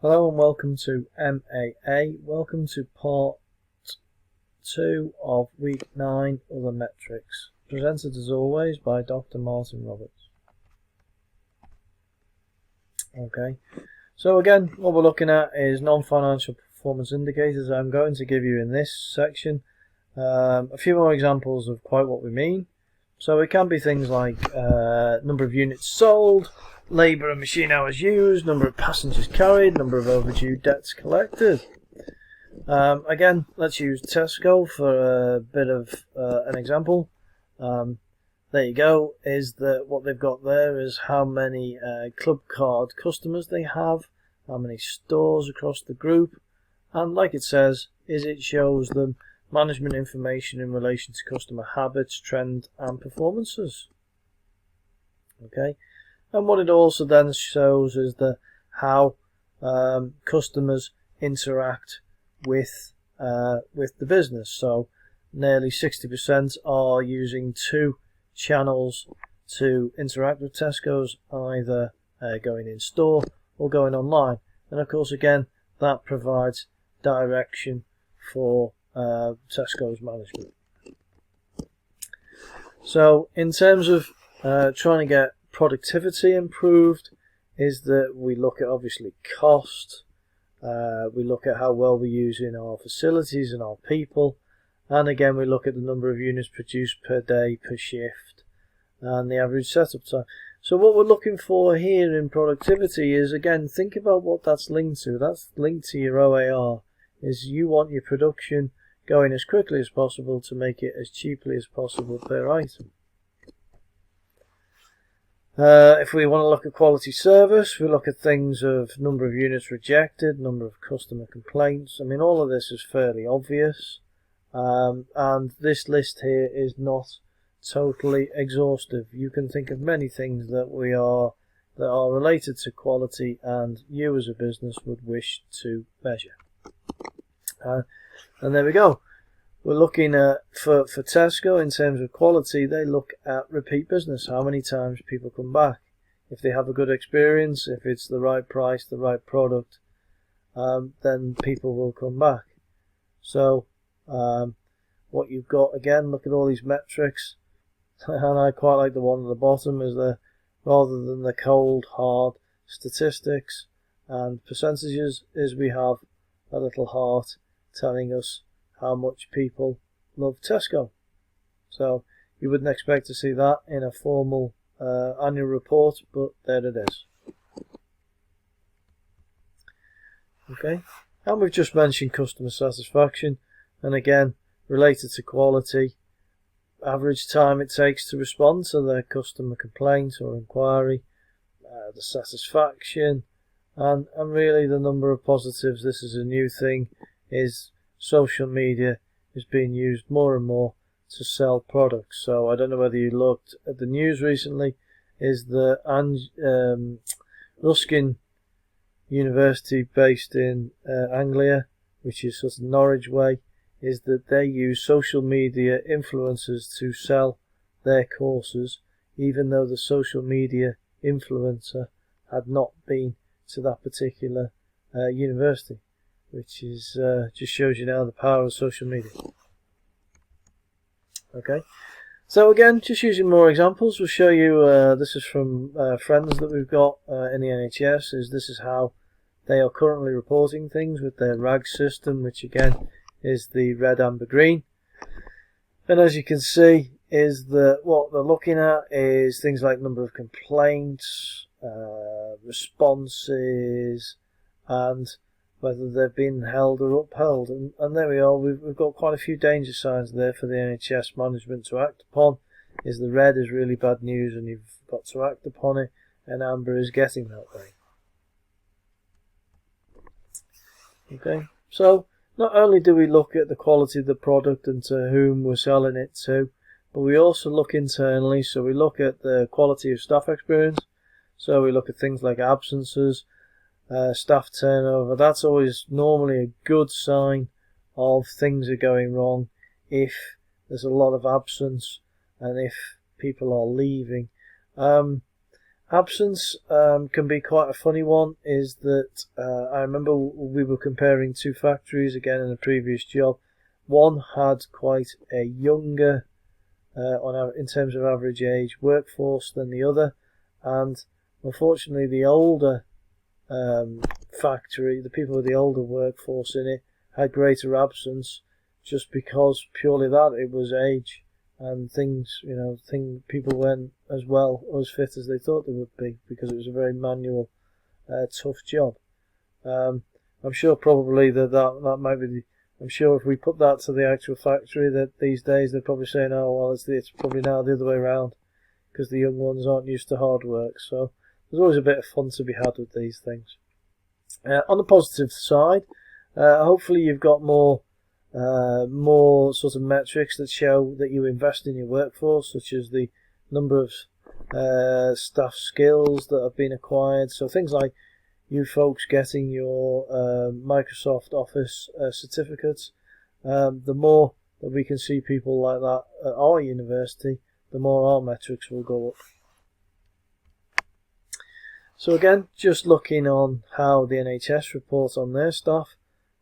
Hello and welcome to MAA. Welcome to part 2 of week 9, Other Metrics. Presented as always by Dr. Martin Roberts. Okay, so again, what we're looking at is non-financial performance indicators. I'm going to give you in this section a few more examples of quite what we mean. So it can be things like number of units sold, labour and machine hours used, number of passengers carried, number of overdue debts collected. Again, let's use Tesco for a bit of an example. There you go, is that what they've got there is how many club card customers they have, how many stores across the group, and like it says, is it shows them management information in relation to customer habits, trend and performances. Okay, and what it also then shows is how customers interact with the business. So nearly 60% are using 2 channels to interact with Tesco's, either going in store or going online, and of course again that provides direction for Tesco's management. So in terms of trying to get productivity improved, is that we look at obviously cost, we look at how well we're using our facilities and our people, and again we look at the number of units produced per day, per shift, and the average setup time. So what we're looking for here in productivity is, again, think about what that's linked to. That's linked to your OAR, is you want your production going as quickly as possible to make it as cheaply as possible per item. If we want to look at quality service, we look at things of number of units rejected, number of customer complaints. I mean, all of this is fairly obvious, and this list here is not totally exhaustive. You can think of many things that are related to quality and you as a business would wish to measure. And there we go. We're looking at, for Tesco, in terms of quality, they look at repeat business, how many times people come back. If they have a good experience, if it's the right price, the right product, then people will come back. So what you've got, again, look at all these metrics, and I quite like the one at the bottom, is the rather than the cold hard statistics and percentages, is we have a little heart telling us how much people love Tesco. So you wouldn't expect to see that in a formal annual report, but there it is. Okay, and we've just mentioned customer satisfaction, and again, related to quality, average time it takes to respond to their customer complaint or inquiry, the satisfaction, and really the number of positives. This is a new thing, is social media is being used more and more to sell products. So I don't know whether you looked at the news recently, is the Ruskin University based in Anglia, which is sort of Norwich way, is that they use social media influencers to sell their courses, even though the social media influencer had not been to that particular university, which is just shows you now the power of social media. Okay, so again, just using more examples, we'll show you, this is from friends that we've got in the NHS, this is how they are currently reporting things with their RAG system, which again is the red, amber, green. And as you can see, is that what they're looking at is things like number of complaints, responses, and whether they've been held or upheld. And there we are, we've got quite a few danger signs there for the NHS management to act upon. Is the red is really bad news and you've got to act upon it, and amber is getting that way. Okay, so not only do we look at the quality of the product and to whom we're selling it to, but we also look internally. So we look at the quality of staff experience. So we look at things like absences, staff turnover. That's always normally a good sign of things are going wrong if there's a lot of absence and if people are leaving. Absence can be quite a funny one. Is that I remember we were comparing two factories again in a previous job. One had quite a younger, in terms of average age, workforce than the other, and unfortunately the older factory, the people with the older workforce in it, had greater absence, just because purely that it was age. And things, people weren't as well or as fit as they thought they would be, because it was a very manual, tough job. I'm sure probably that might be. I'm sure if we put that to the actual factory, that these days they're probably saying, "Oh well, it's probably now the other way around," because the young ones aren't used to hard work. So there's always a bit of fun to be had with these things. On the positive side, hopefully you've got more sort of metrics that show that you invest in your workforce, such as the number of staff skills that have been acquired. So things like you folks getting your Microsoft Office certificates. The more that we can see people like that at our university, the more our metrics will go up. So again, just looking on how the NHS report on their staff,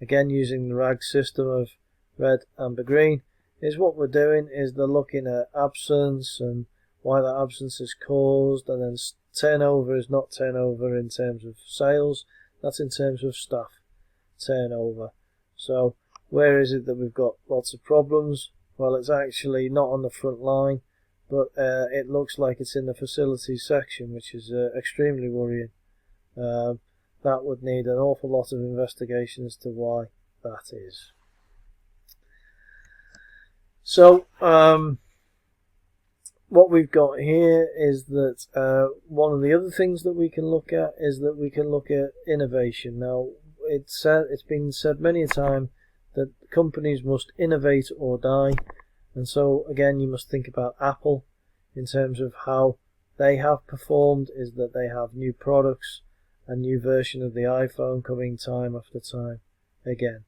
again using the RAG system of red, amber, green, is what we're doing is they're looking at absence and why that absence is caused, and then turnover is not turnover in terms of sales, that's in terms of staff turnover. So where is it that we've got lots of problems? Well, it's actually not on the front line, but it looks like it's in the facilities section, which is extremely worrying. That would need an awful lot of investigation as to why that is. So what we've got here is that one of the other things that we can look at is that we can look at innovation. Now, it's been said many a time that companies must innovate or die, and so again you must think about Apple in terms of how they have performed, is that they have new products, a new version of the iPhone coming time after time again,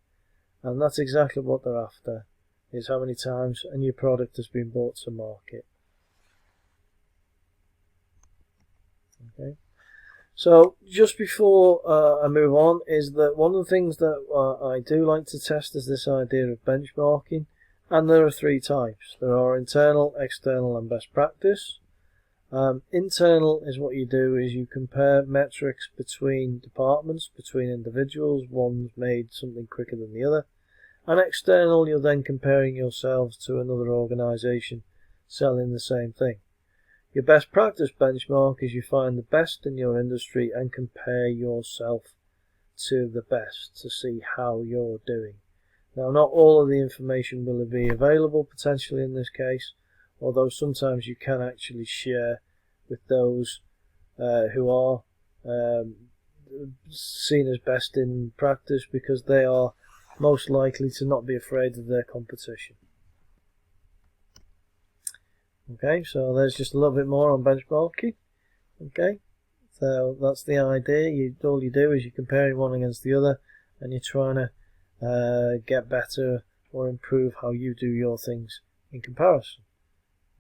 and that's exactly what they're after, is how many times a new product has been brought to market. Okay, so just before I move on, is that one of the things that I do like to test is this idea of benchmarking, and there are three types. There are internal, external, and best practice. Internal is what you do is you compare metrics between departments, between individuals, one's made something quicker than the other. And external, you're then comparing yourselves to another organisation selling the same thing. Your best practice benchmark is you find the best in your industry and compare yourself to the best to see how you're doing. Now, not all of the information will be available potentially in this case, although sometimes you can actually share with those who are seen as best in practice, because they are most likely to not be afraid of their competition. Okay, so there's just a little bit more on benchmarking. Okay, so that's the idea. All you do is you're comparing one against the other, and you're trying to get better or improve how you do your things in comparison.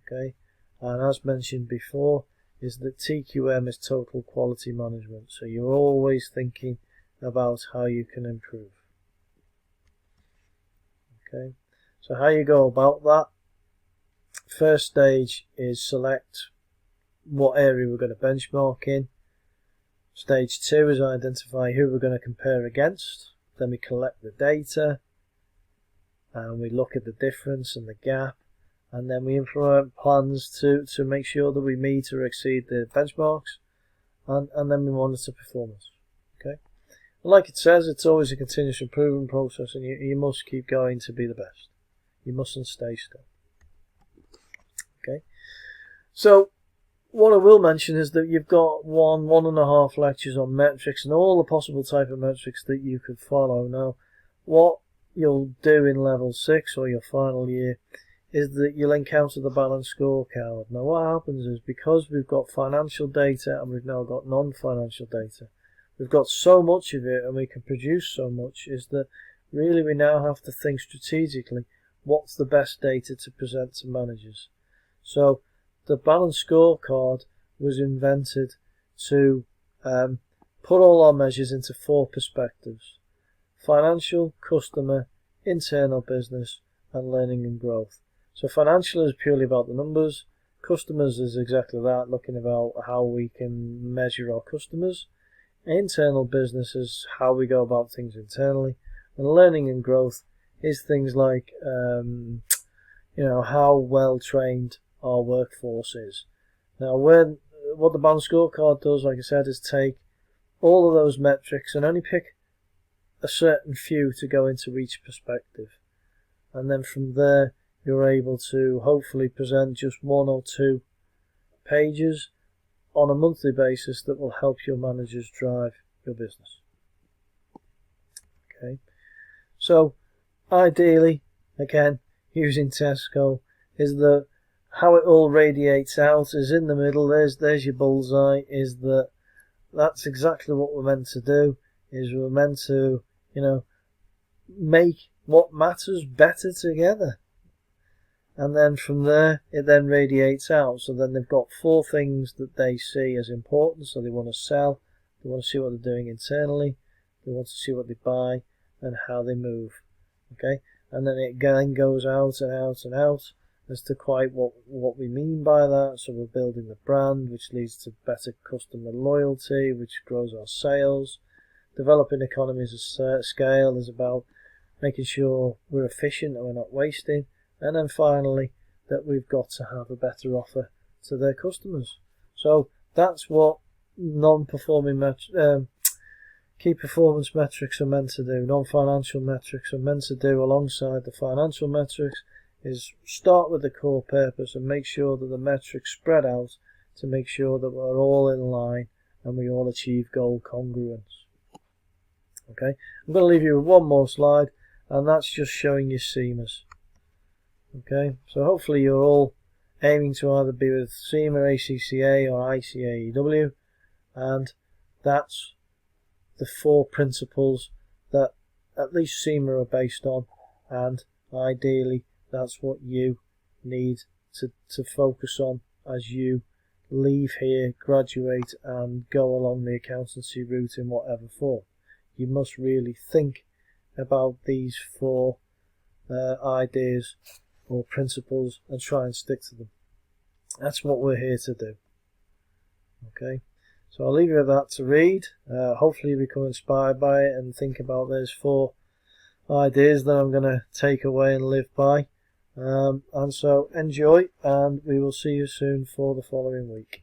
Okay, and as mentioned before, is that TQM is total quality management. So you're always thinking about how you can improve. Okay, so how you go about that? First stage is select what area we're going to benchmark in. Stage 2 is identify who we're going to compare against. Then we collect the data and we look at the difference and the gap, and then we implement plans to make sure that we meet or exceed the benchmarks, and then we monitor performance. Okay, and like it says, it's always a continuous improvement process, and you must keep going to be the best. You mustn't stay still. Okay, so what I will mention is that you've got 1.5 lectures on metrics and all the possible type of metrics that you could follow. Now, what you'll do in level 6 or your final year is that you'll encounter the balanced scorecard. Now, what happens is, because we've got financial data and we've now got non-financial data, we've got so much of it and we can produce so much, is that really we now have to think strategically what's the best data to present to managers. So the balanced scorecard was invented to put all our measures into 4 perspectives: financial, customer, internal business, and learning and growth. So financial is purely about the numbers. Customers is exactly that, looking about how we can measure our customers. Internal business is how we go about things internally. And learning and growth is things like, how well trained our workforce is. Now, what the balanced scorecard does, like I said, is take all of those metrics and only pick a certain few to go into each perspective. And then from there, you're able to hopefully present just 1 or 2 pages on a monthly basis that will help your managers drive your business. Okay, so ideally, again, using Tesco, is that how it all radiates out is in the middle. There's your bullseye. Is that's exactly what we're meant to do. Is we're meant to make what matters better together. And then from there, it then radiates out. So then they've got 4 things that they see as important. So they want to sell, they want to see what they're doing internally, they want to see what they buy, and how they move. Okay, and then it again goes out and out and out as to quite what we mean by that. So we're building the brand, which leads to better customer loyalty, which grows our sales. Developing economies of scale is about making sure we're efficient and we're not wasting. And then finally, that we've got to have a better offer to their customers. So that's what key performance metrics are meant to do. Non-financial metrics are meant to do alongside the financial metrics is start with the core purpose and make sure that the metrics spread out to make sure that we're all in line and we all achieve goal congruence. Okay, I'm going to leave you with one more slide, and that's just showing you CIMAs. Okay, so hopefully you're all aiming to either be with CIMA, ACCA or ICAEW, and that's the 4 principles that at least CIMA are based on, and ideally that's what you need to focus on as you leave here, graduate and go along the accountancy route in whatever form. You must really think about these 4 ideas or principles and try and stick to them. That's what we're here to do. Okay, so I'll leave you with that to read. Hopefully you become inspired by it and think about those 4 ideas that I'm going to take away and live by. And so enjoy, and we will see you soon for the following week.